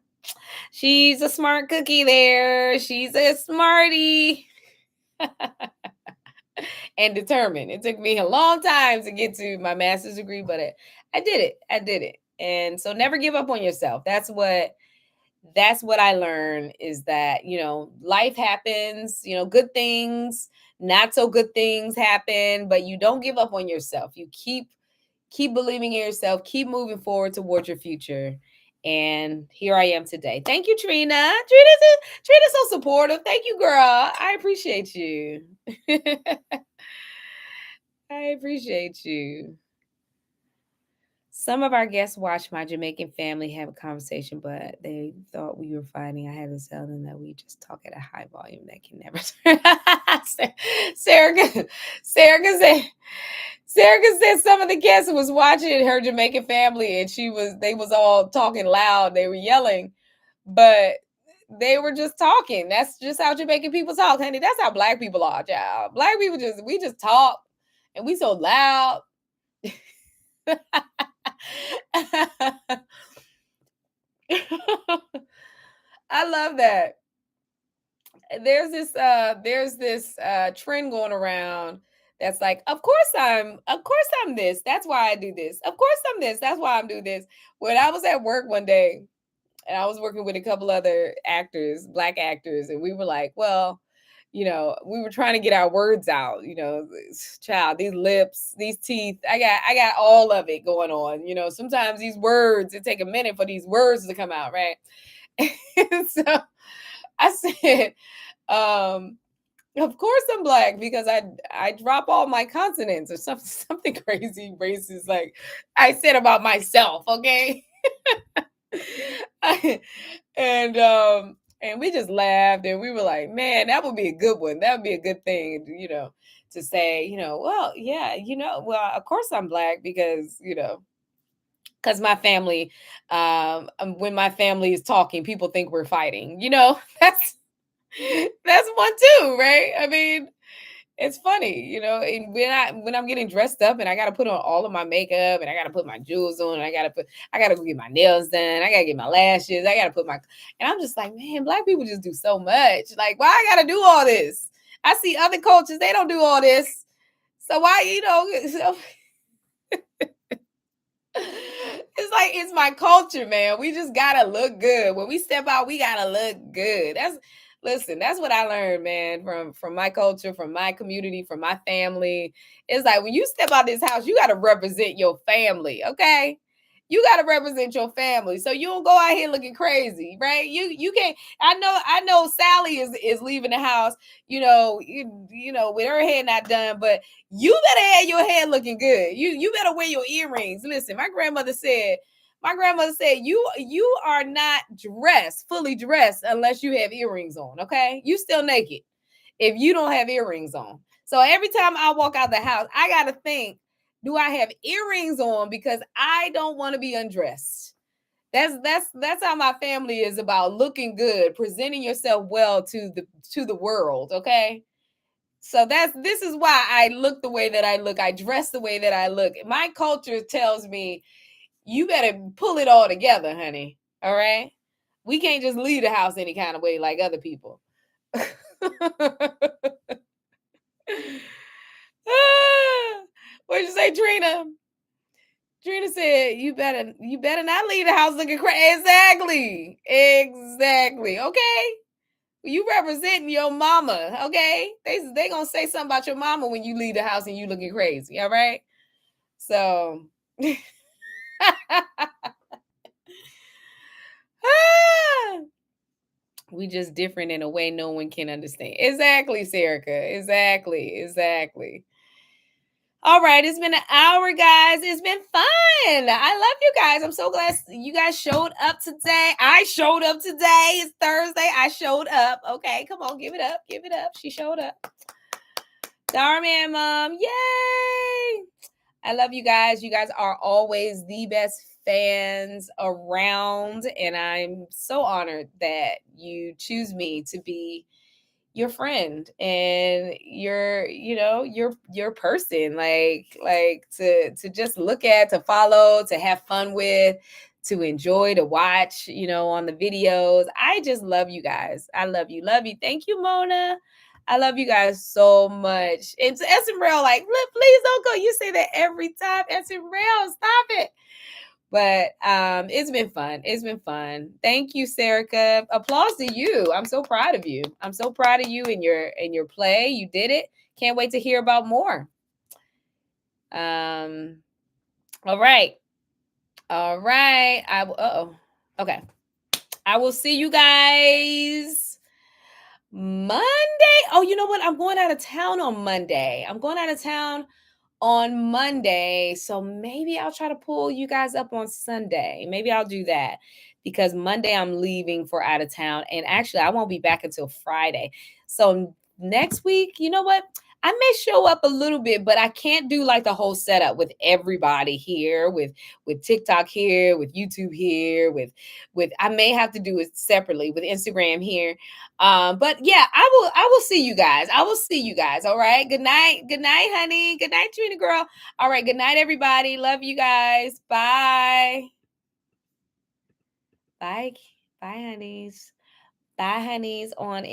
She's a smart cookie there. She's a smarty. And determined. It took me a long time to get to my master's degree, but I did it. I did it. And so never give up on yourself. That's what I learned, is that, life happens, good things, not so good things happen, but you don't give up on yourself. You keep believing in yourself, keep moving forward towards your future. And here I am today. Thank you, Trina. Trina's so supportive. Thank you, girl. I appreciate you. I appreciate you. Some of our guests watched my Jamaican family have a conversation, but they thought we were fighting. I had to tell them that we just talk at a high volume that can never turn. Sarah said some of the guests was watching her Jamaican family, and they was all talking loud. They were yelling, but they were just talking. That's just how Jamaican people talk, honey. That's how Black people are, child. Black people we just talk, and we so loud. I love that. There's this trend going around that's like, of course I'm this. That's why I do this. Of course I'm this. That's why I'm doing this. When I was at work one day, and I was working with a couple other actors, Black actors, and we were like, well, we were trying to get our words out, child, these lips, these teeth, I got all of it going on. Sometimes these words, it take a minute for these words to come out, right? So I said, of course I'm Black, because I drop all my consonants or something crazy racist like I said about myself, okay? And we just laughed, and we were like, man, that would be a good one. That would be a good thing, to say, well, yeah, well, of course I'm Black, because, because my family, when my family is talking, people think we're fighting, that's one too, right? I mean, it's funny, and when I'm getting dressed up, and I got to put on all of my makeup, and I got to put my jewels on, and I got to go get my nails done, I got to get my lashes, I got to and I'm just like, man, Black people just do so much. Like, why I got to do all this? I see other cultures, they don't do all this. So why, it's like, it's my culture, man. We just gotta look good. When we step out, we gotta look good. That's what I learned, man, from my culture, from my community, from my family. It's like, when you step out this house, you gotta represent your family, okay? You got to represent your family, so you don't go out here looking crazy, right? You can't. I know Sally is leaving the house, with her hair not done, but you better have your hair looking good. You better wear your earrings. Listen, my grandmother said you are not fully dressed unless you have earrings on. Okay, you still naked if you don't have earrings on. So every time I walk out the house, I got to think, do I have earrings on? Because I don't want to be undressed. That's how my family is about looking good, presenting yourself well to the world, okay? So this is why I look the way that I look. I dress the way that I look. My culture tells me you better pull it all together, honey. All right? We can't just leave the house any kind of way like other people. What'd you say, Trina? Trina said, "You better not leave the house looking crazy." Exactly. Okay, you representing your mama. Okay, they gonna say something about your mama when you leave the house and you looking crazy. All right, so. We just different in a way no one can understand. Exactly, Serica. Exactly. All right, it's been an hour, guys. It's been fun. I love you guys. I'm so glad you guys showed up today. I showed up today. It's Thursday. I showed up. Okay, come on, give it up. Give it up. She showed up. Darman Mom. Yay. I love you guys. You guys are always the best fans around. And I'm so honored that you choose me to be your friend and your person, like to just look at, to follow, to have fun with, to enjoy, to watch, on the videos. I just love you guys. I love you. Thank you, Mona. I love you guys so much. And to Esmeralda, like, please don't go. You say that every time. Esmeralda, stop it. But it's been fun. It's been fun. Thank you, Serica. Applause to you. I'm so proud of you. I'm so proud of you in your play. You did it. Can't wait to hear about more. All right. Okay. I will see you guys Monday. Oh, you know what? I'm going out of town on Monday. So maybe I'll try to pull you guys up on Sunday. Maybe I'll do that because Monday I'm leaving for out of town. And actually, I won't be back until Friday. So next week, you know what? I may show up a little bit, but I can't do like the whole setup with everybody here, with TikTok here, with YouTube here, with I may have to do it separately with Instagram here. But yeah, I will see you guys. All right. Good night, honey. Good night, Trina girl. All right. Good night, everybody. Love you guys. Bye. Bye, honeys. Bye, honeys on